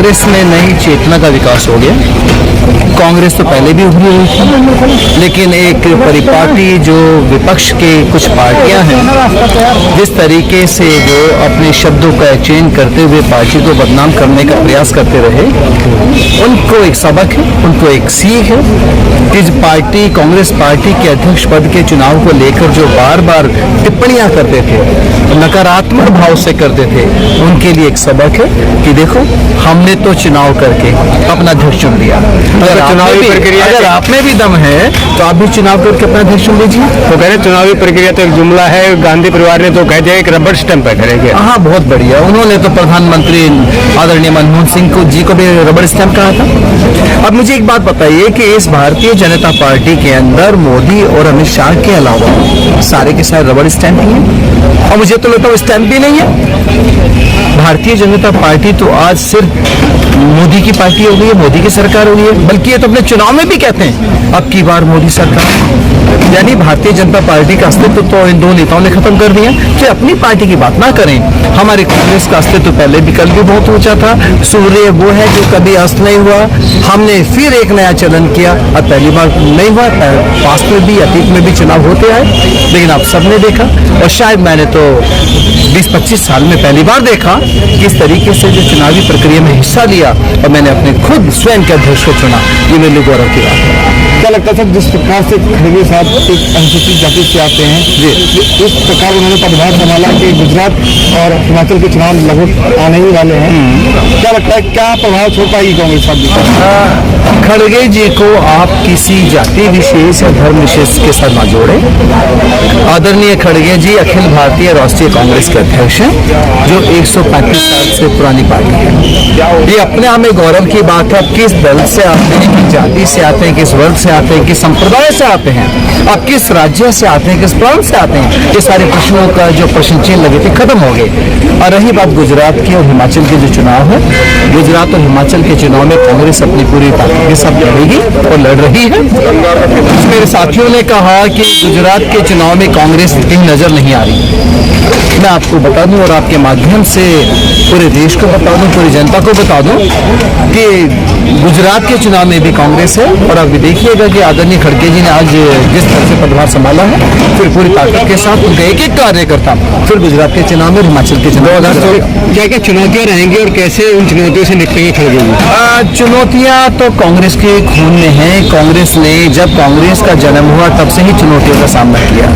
कांग्रेस में नई चेतना का विकास हो गया। कांग्रेस तो पहले भी उभरी हुई थी, लेकिन एक परिपाटी जो विपक्ष के कुछ पार्टियां हैं, जिस तरीके से जो अपने शब्दों का चेंज करते हुए पार्टी को बदनाम करने का प्रयास करते रहे, उनको एक सबक है, उनको एक सीख है कि पार्टी कांग्रेस पार्टी के अध्यक्ष पद के चुनाव को लेकर जो बार बार टिप्पणियां करते थे, नकारात्मक भाव से करते थे, उनके लिए एक सबक है कि देखो हमने तो चुनाव करके अपना अध्यक्ष चुन लिया। चुनावी प्रक्रिया, अगर आप में भी दम है तो आप भी चुनाव करके अपना अध्यक्ष चुन लीजिए। तो कह रहे चुनावी प्रक्रिया तो एक जुमला है, गांधी परिवार ने तो कह दिया एक रबड़ स्टैंप है करेंगे। हाँ, बहुत बढ़िया। उन्होंने तो प्रधानमंत्री आदरणीय मनमोहन सिंह जी को भी रबड़ स्टैंप कहा था। अब मुझे एक बात बताइए कि इस भारतीय जनता पार्टी के अंदर मोदी और अमित शाह के अलावा सारे के सारे रबड़ स्टैंप ही हैं, और मुझे तो लगता है स्टैंप भी नहीं है। भारतीय जनता पार्टी तो आज सिर्फ मोदी की पार्टी हो गई है, मोदी की सरकार हो गई है, बल्कि ये तो अपने चुनाव में भी कहते हैं अब की बार मोदी सरकार। यानी भारतीय जनता पार्टी का अस्तित्व तो इन दो नेताओं ने खत्म कर दिया कि अपनी पार्टी की बात ना करें। हमारे कांग्रेस का अस्तित्व पहले भी कल भी बहुत ऊंचा था, सूर्य वो है जो कभी अस्त नहीं हुआ। हमने फिर एक नया चलन किया, अब पहली बार नहीं हुआ, पास्ट में भी अतीत में भी चुनाव होते आए, लेकिन आप सबने देखा, और शायद मैंने तो 20-25 साल में पहली बार देखा कि इस तरीके से जो चुनावी प्रक्रिया में हिस्सा लिया और मैंने अपने खुद स्वयं के अध्यक्ष को चुना, ये मेरे लिए गौरव की बात है। क्या लगता है जिस प्रकार से खड़गे साहब एक अनुसूचित जाति से आते हैं, इस प्रकार उन्होंने पदभार संभाला कि गुजरात और हिमाचल के चुनाव लगभग आने ही वाले हैं, क्या लगता है क्या प्रभाव छोड़ पाएगी कांग्रेस पार्टी? खड़गे जी को आप किसी जाति विशेष या धर्म विशेष के साथ न जोड़े। आदरणीय खड़गे जी अखिल भारतीय राष्ट्रीय कांग्रेस के अध्यक्ष हैं, जो 135 साल से पुरानी पार्टी है। ये अपने आप में गौरव की बात है। किस दल से आते हैं, किस जाति से आते हैं, किस वर्ग से आते हैं, किस संप्रदाय से आते हैं, आप किस राज्य से आते हैं, किस प्रांत से आते हैं, ये सारे प्रश्नों का जो प्रश्न चिन्ह लगे थे खत्म हो गए। और रही बात गुजरात की और हिमाचल के जो चुनाव है, गुजरात और हिमाचल के चुनाव में कांग्रेस अपनी पूरी ताकत के साथ लड़ेगी और लड़ रही है। मेरे साथियों ने कहा कि गुजरात के चुनाव में कांग्रेस कहीं नजर नहीं आ रही। मैं आपको बता दूं और आपके माध्यम से पूरे देश को बता दूं, पूरी जनता को बता दूं कि गुजरात के चुनाव में भी कांग्रेस है। और आप देखिएगा कि आदरणीय खड़गे जी ने आज जिस तरह से पदभार संभाला है, फिर पूरी ताकत के साथ उनका एक एक कार्यकर्ता फिर गुजरात के चुनाव में, हिमाचल के चुनाव में। क्या क्या चुनौतियां रहेंगी और कैसे उन चुनौतियों से निपटेंगे खड़गे जी? चुनौतियां तो कांग्रेस के खून में है। कांग्रेस ने जब कांग्रेस का जन्म हुआ तब से ही चुनौतियों का सामना किया,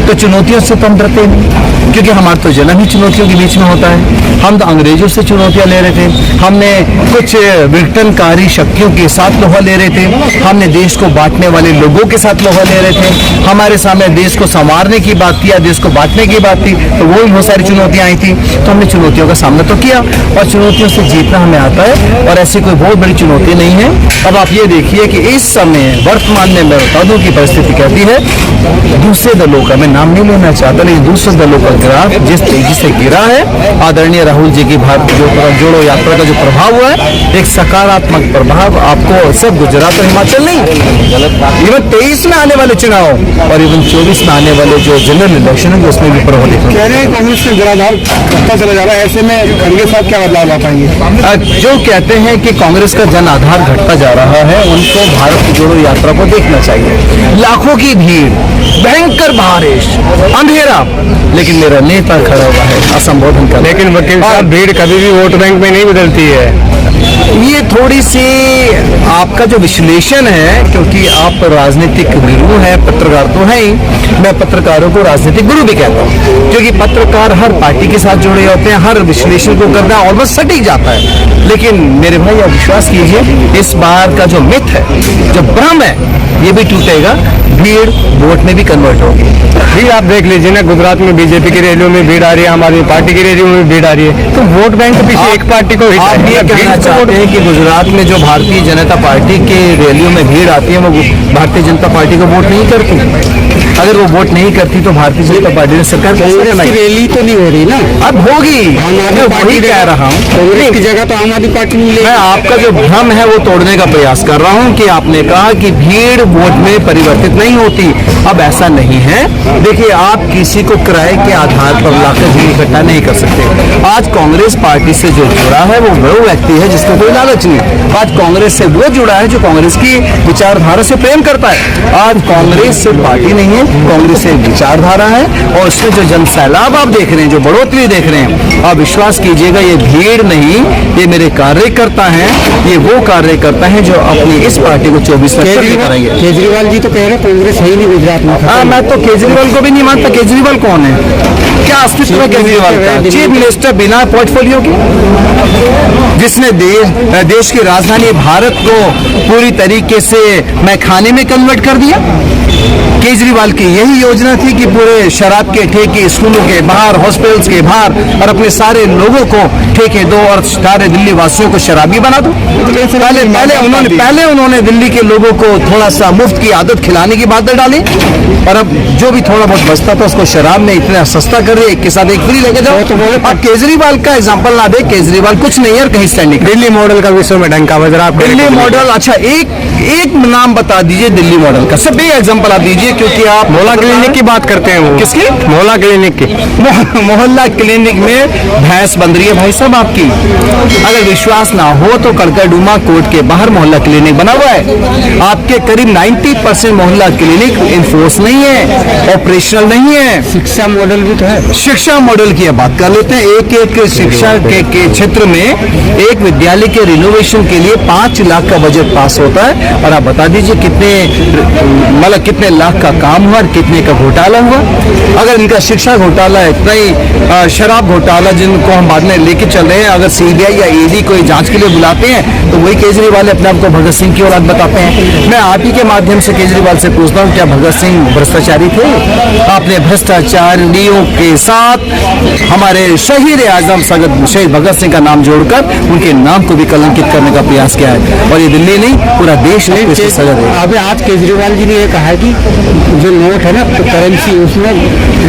तो चुनौतियों से तो हम डरते नहीं, क्योंकि हमारा तो जन्म ही चुनौतियों के बीच में होता है। हम तो अंग्रेजों से चुनौतियां ले रहे थे, हमने कुछ विघटनकारी शक्तियों के साथ लोहा ले रहे थे, हमने देश को बांटने वाले लोगों के साथ लोहा ले रहे थे, हमारे सामने देश को संवारने की बात थी या देश को बांटने की बात थी, तो वो भी बहुत सारी चुनौतियां आई थी। तो हमने चुनौतियों का सामना तो किया और चुनौतियों से जीतना हमें आता है, और ऐसी कोई बहुत बड़ी चुनौती नहीं है। अब आप ये देखिए कि इस समय वर्तमान में मैं बता दूं कि परिस्थिति कहती है, दूसरे दलों का मैं नाम नहीं लेना चाहता, लेकिन दूसरे दलों का ग्राफ जिस तेजी से गिरा है, आदरणीय राहुल जी की भारत जोड़ो यात्रा का जो प्रभाव हुआ है, एक सकारात्मक प्रभाव आपको सब गुजरात और हिमाचल नहीं, इवन 23 में आने वाले चुनाव और इवन 24 में आने वाले जो जनरल इलेक्शन है उसमें भी प्रभाव देखा। कह रहे हैं कांग्रेस का जनाधार घटता चला जा रहा है, ऐसे में खड़गे साहब क्या बदलाव ला पाएंगे? जो कहते हैं कि कांग्रेस का जन आधार घटता जा रहा है, उनको भारत की जोड़ो यात्रा को देखना चाहिए। लाखों की भीड़, भयंकर बारिश, अंधेरा, लेकिन मेरा नेता खड़ा हुआ है असंबोधन कर। लेकिन वकील साहब, भीड़ कभी भी वोट बैंक में नहीं बदलती है। ये थोड़ी सी आपका जो विश्लेषण है, क्योंकि आप राजनीतिक गुरु हैं, पत्रकार तो हैं ही, मैं पत्रकारों को राजनीतिक गुरु भी कहता हूँ, क्योंकि पत्रकार हर पार्टी के साथ जुड़े होते हैं, हर विश्लेषण को करना ऑलमोस्ट सटीक जाता है। लेकिन मेरे भाई आप विश्वास कीजिए, इस बार का जो मिथ है, जो भ्रम है, ये भी टूटेगा, भीड़ वोट में भी कन्वर्ट होगी। जी आप देख लीजिए ना, गुजरात में बीजेपी की रैलियों में भीड़ आ रही है, आम आदमी पार्टी की रैलियों में भीड़ आ रही है, तो वोट बैंक के पीछे एक पार्टी को आप ये कहना चाहते हैं कि गुजरात में जो भारतीय जनता पार्टी के रैलियों में भीड़ आती है वो भारतीय जनता पार्टी को वोट नहीं करती? अगर वो वोट नहीं करती तो भारतीय जनता पार्टी ने सरकार कैसे कांग्रेस बनाई? की रैली तो नहीं हो रही ना, अब होगी, आम आदमी मैं पार्टी वही कह रहा हूँ। कांग्रेस की जगह तो आम आदमी पार्टी ने ले। मैं आपका जो भ्रम है वो तोड़ने का प्रयास कर रहा हूँ कि आपने कहा कि भीड़ वोट में परिवर्तित नहीं होती। अब ऐसा नहीं है। देखिए, आप किसी को किराए के आधार पर लाकर भीड़ इकट्ठा नहीं कर सकते। आज कांग्रेस पार्टी से जो जुड़ा है वो व्यक्ति है जिसका कोई लालच नहीं। आज कांग्रेस से वो जुड़ा है जो कांग्रेस की विचारधारा से प्रेम करता है। आज कांग्रेस से पार्टी नहीं है, कांग्रेस से विचारधारा है, और उसमें जो जन सैलाब आप देख रहे हैं, जो बढ़ोतरी देख रहे हैं, आप विश्वास कीजिएगा ये भीड़ नहीं, ये मेरे कार्यकर्ता हैं। ये वो कार्यकर्ता हैं जो अपनी इस पार्टी को 24 में करेंगे। केजरीवाल जी तो कह रहे कांग्रेस है ही नहीं गुजरात में। हाँ, मैं तो केजरीवाल को भी नहीं मानता। केजरीवाल कौन है? क्या अस्तित्व है केजरीवाल का? चीफ मिनिस्टर बिना पोर्टफोलियो के, जिसने देश की राजधानी भारत को पूरी तरीके से मैखाने में कन्वर्ट कर दिया। केजरीवाल की यही योजना थी कि पूरे शराब के ठेके स्कूलों के बाहर, हॉस्पिटल्स के बाहर, और अपने सारे लोगों को ठेके दो और सारे दिल्ली वासियों को शराबी बना दो। पहले उन्होंने दिल्ली के लोगों को थोड़ा सा मुफ्त की आदत खिलाने की बात डाली, और अब जो भी थोड़ा बहुत बचता था उसको शराब में इतना सस्ता कर दिया, एक के साथ एक फ्री लेके जाओ। तो अब केजरीवाल का एग्जाम्पल ना दे, केजरीवाल कुछ नहीं है, कहीं स्टैंडिंग। दिल्ली मॉडल का विश्व में डंका बज रहा है। दिल्ली मॉडल, अच्छा एक नाम बता दीजिए दिल्ली मॉडल का, सब एग्जाम्पल आप दीजिए, क्योंकि आप मोहल्ला क्लिनिक की बात करते हैं। वो किसकी? मोहल्ला क्लिनिक की। मोहल्ला क्लिनिक में भैंस बन रही है भाई साहब आपकी। अगर विश्वास ना हो तो कड़कड़डूमा कोर्ट के बाहर मोहल्ला क्लिनिक बना हुआ है। आपके करीब 90% मोहल्ला क्लिनिक इन्फोर्स नहीं है, ऑपरेशनल नहीं है। शिक्षा मॉडल भी तो है। शिक्षा मॉडल की अब बात कर लेते हैं। एक शिक्षा के क्षेत्र में एक विद्यालय के रिनोवेशन के लिए 5 लाख का बजट पास होता है, और आप बता दीजिए कितने लाख का काम हुआ और कितने का घोटाला हुआ। अगर इनका शिक्षा घोटाला इतना ही शराब घोटाला जिनको हम बाद में लेके चल रहे हैं, अगर सीबीआई या ईडी कोई जांच के लिए बुलाते हैं तो वही केजरीवाल अपने आप को भगत सिंह की औलाद बताते हैं। मैं आप ही के माध्यम से केजरीवाल से पूछता हूँ, क्या भगत सिंह भ्रष्टाचारी थे? आपने भ्रष्टाचारियों के साथ हमारे शहीद आजम शहीद भगत सिंह का नाम जोड़कर उनके नाम को भी कलंकित करने का प्रयास किया है, और ये दिल्ली नहीं पूरा देश नहीं इसको सजा देगा। अभी आज केजरीवाल जी ने ये कहा है कि जो नोट है ना, तो करेंसी, उसमें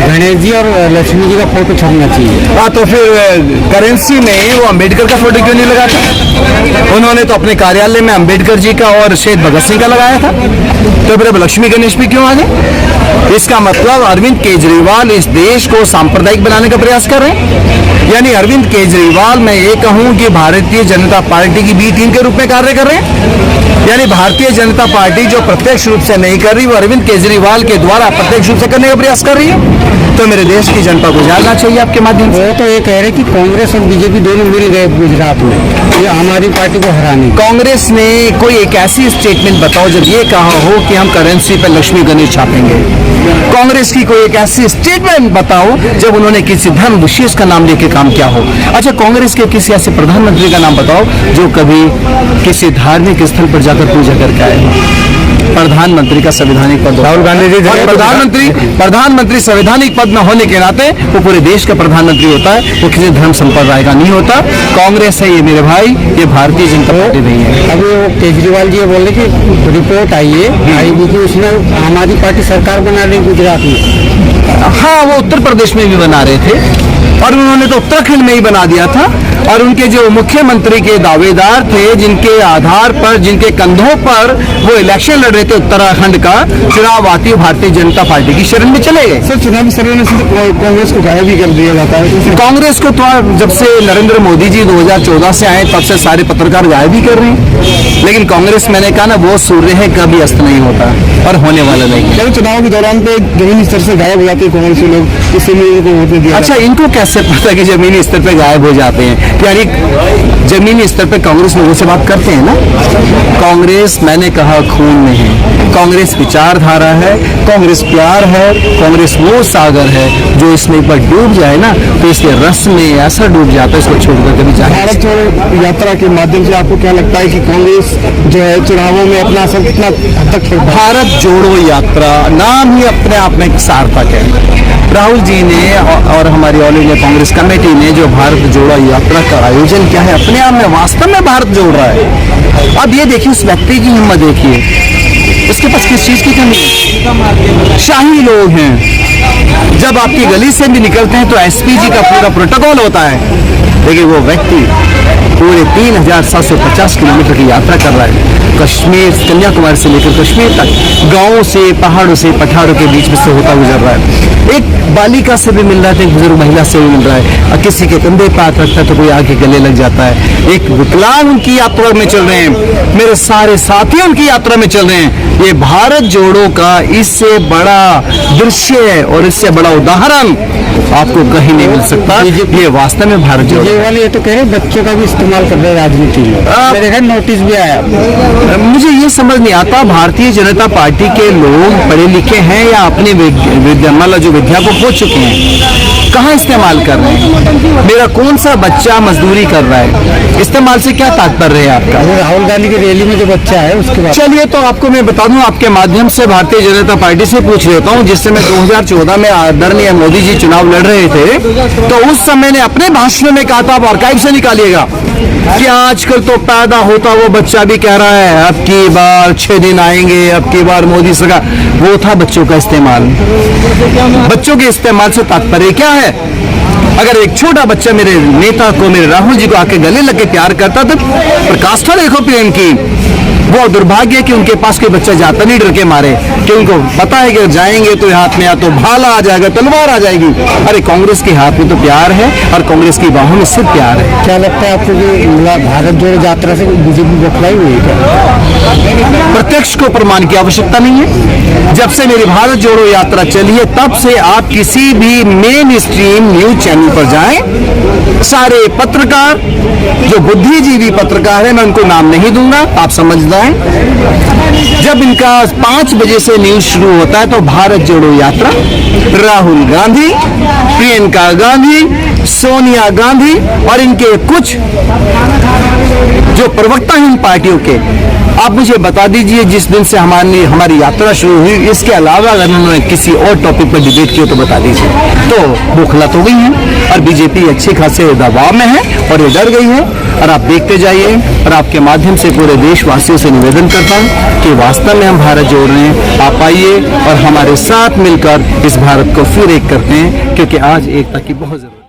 गणेश जी और लक्ष्मी जी का फोटो छपना चाहिए। हाँ, तो फिर करेंसी में वो अंबेडकर का फोटो क्यों नहीं लगाता? उन्होंने तो अपने कार्यालय में अंबेडकर जी का और शहीद भगत सिंह का लगाया था, तो फिर अब लक्ष्मी गणेश भी क्यों आ गए? इसका मतलब अरविंद केजरीवाल इस देश को सांप्रदायिक बनाने का प्रयास कर रहे हैं। यानी अरविंद केजरीवाल, मैं ये कहूं कि भारतीय जनता पार्टी की बी टीम के रूप में कार्य कर रहे हैं। यानी भारतीय जनता पार्टी जो प्रत्यक्ष रूप से नहीं कर रही, वो अरविंद केजरीवाल के द्वारा प्रत्यक्ष रूप से करने का प्रयास कर रही है। तो मेरे देश की जनता को जानना चाहिए आपके माध्यम से। वो तो ये कह रहे कि कांग्रेस और बीजेपी दोनों मिल गए गुजरात में ये आम आदमी पार्टी को हराने। कांग्रेस ने कोई एक ऐसी स्टेटमेंट बताओ जब ये कहा हो कि हम करेंसी पर लक्ष्मी गणेश छापेंगे। कांग्रेस की कोई एक ऐसी स्टेटमेंट बताओ जब उन्होंने किसी धर्म विशेष का नाम लेके काम किया हो। अच्छा, कांग्रेस के किसी ऐसे प्रधानमंत्री का नाम बताओ जो कभी किसी धार्मिक स्थल पर जाकर पूजा करके आए हो। प्रधानमंत्री का संवैधानिक पद, राहुल गांधी जी प्रधानमंत्री संवैधानिक पद न होने के नाते वो पूरे देश का प्रधानमंत्री होता है, वो किसी धर्म संप्रदाय का नहीं होता। कांग्रेस है ये मेरे भाई, ये भारतीय जनता पार्टी नहीं है। अभी वो केजरीवाल जी बोले कि रिपोर्ट आई है कि उसमें आम आदमी पार्टी सरकार बना रही गुजरात में। हाँ, वो उत्तर प्रदेश में भी बना रहे थे, और उन्होंने तो उत्तराखंड में ही बना दिया था। और उनके जो मुख्यमंत्री के दावेदार थे, जिनके आधार पर, जिनके कंधों पर वो इलेक्शन लड़ रहे थे उत्तराखंड का, चुनाव आती भारतीय जनता पार्टी की शरण में चले गए। सर, चुनावी सर्वे से कांग्रेस को गायब भी कर दिया जाता है। कांग्रेस को तो जब से नरेंद्र मोदी जी 2014 से आए तब से सारे पत्रकार गायब ही कर रहे हैं। लेकिन कांग्रेस, मैंने कहा ना, वो सूर्य है, कभी अस्त नहीं होता और होने वाला नहीं। जब चुनाव के दौरान पे जमीनी स्तर से गायब हो जाते हैं कांग्रेस के लोग, इसलिए इनको वोट नहीं दिया। अच्छा, इनको कैसे पता कि जमीनी स्तर पे गायब हो जाते हैं? यानी जमीनी स्तर पे कांग्रेस लोगों से बात करते हैं ना। कांग्रेस, मैंने कहा, खून में है। कांग्रेस विचारधारा है, कांग्रेस प्यार है, कांग्रेस वो सागर है जो इसमें एक बार डूब जाए ना तो इसके रस में ऐसा डूब जाता है, इसको छोड़कर कभी जाए। भारत जोड़ो यात्रा के माध्यम से आपको क्या लगता है कि कांग्रेस जो है चुनावों में अपना असर कितना हद तक छोड़ता है? भारत जोड़ो यात्रा नाम ही अपने आप में एक सार्थक है। राहुल जी ने और हमारी ऑल इंडिया कांग्रेस कमेटी ने जो भारत जोड़ो यात्रा का आयोजन किया है, अपने आप में वास्तव में भारत जोड़ रहा है। अब ये देखिए, उस व्यक्ति की हिम्मत देखिए, उसके पास किस चीज की कमी है? शाही लोग हैं। जब आपकी गली से भी निकलते हैं तो एसपीजी का पूरा प्रोटोकॉल होता है, लेकिन वो व्यक्ति पूरे 3750 किलोमीटर की यात्रा कर रहा है, कश्मीर कन्याकुमारी से लेकर कश्मीर तक, गांवों से, पहाड़ों से, पठारों के बीच में से होता गुजर रहा है। एक बालिका से भी मिल रहा है, एक बुजुर्ग महिला से भी मिल रहा है, और किसी के कंधे पे हाथ रखता है तो कोई आगे गले लग जाता है। एक विकलांग उनकी यात्रा में चल रहे हैं, मेरे सारे साथी उनकी यात्रा में चल रहे हैं। ये भारत जोड़ो का इससे बड़ा दृश्य और इससे बड़ा उदाहरण आपको कहीं नहीं मिल सकता। ये वास्तव में भारत जोड़ो। ये वाले ये तो कह रहे बच्चों का भी इस्तेमाल कर रहे हैं राजनीति में, मैंने देखा नोटिस भी आया। मुझे ये समझ नहीं आता, भारतीय जनता पार्टी के लोग पढ़े लिखे हैं या अपने जो विद्या को खो चुके हैं, कहाँ इस्तेमाल कर रहे हैं? मेरा कौन सा बच्चा मजदूरी कर रहा है? इस्तेमाल से क्या तात्पर्य है आपका? राहुल गांधी की रैली में जो बच्चा है उसके बाद चलिए, तो आपको मैं बता दूं, आपके माध्यम से भारतीय जनता पार्टी से पूछ लेता हूं, जिस समय 2014 में आदरणीय मोदी जी चुनाव लड़ रहे थे, तो उस समय ने अपने भाषण में कहा था, आप आर्काइव से निकालिएगा, कि आजकल तो पैदा होता वो बच्चा भी कह रहा है अब की बार 6 दिन आएंगे, अब की बार मोदी सरकार। वो था बच्चों का इस्तेमाल। बच्चों के इस्तेमाल से तात्पर्य क्या है? अगर एक छोटा बच्चा मेरे नेता को, मेरे राहुल जी को आके गले लग के प्यार करता, तो प्रकाष्ठा देखो प्रेम की। वो दुर्भाग्य है कि उनके पास कोई बच्चा जाता नहीं डर के मारे, कि उनको पता है कि जाएंगे तो हाथ में या तो भाला आ जाएगा, तलवार आ जाएगी। अरे कांग्रेस के हाथ में तो प्यार है और कांग्रेस की बाहों में सिर्फ प्यार है। क्या लगता है आपको कि भारत जोड़ो यात्रा से बीजेपी बौखलाई हुई है क्या? प्रत्यक्ष को प्रमाण की आवश्यकता नहीं है। जब से मेरी भारत जोड़ो यात्रा चली है, तब से आप किसी भी मेन स्ट्रीम न्यूज चैनल पर जाएं, सारे पत्रकार, जो बुद्धिजीवी पत्रकार है, मैं उनको नाम नहीं दूंगा, आप समझदार हैं, जब इनका 5 बजे से न्यूज शुरू होता है तो भारत जोड़ो यात्रा, राहुल गांधी, प्रियंका गांधी, सोनिया गांधी और इनके कुछ जो प्रवक्ता हैं इन पार्टियों के, आप मुझे बता दीजिए जिस दिन से हमारी यात्रा शुरू हुई, इसके अलावा अगर उन्होंने किसी और टॉपिक पर डिबेट किया तो बता दीजिए। तो बौखला तो गई है और बीजेपी अच्छे खासे दबाव में है और ये डर गई है। और आप देखते जाइए, और आपके माध्यम से पूरे देशवासियों से निवेदन करता हूँ कि वास्तव में हम भारत जोड़ रहे हैं। आप आइए और हमारे साथ मिलकर इस भारत को फिर एक करते हैं, क्योंकि आज एकता की बहुत जरूरत है।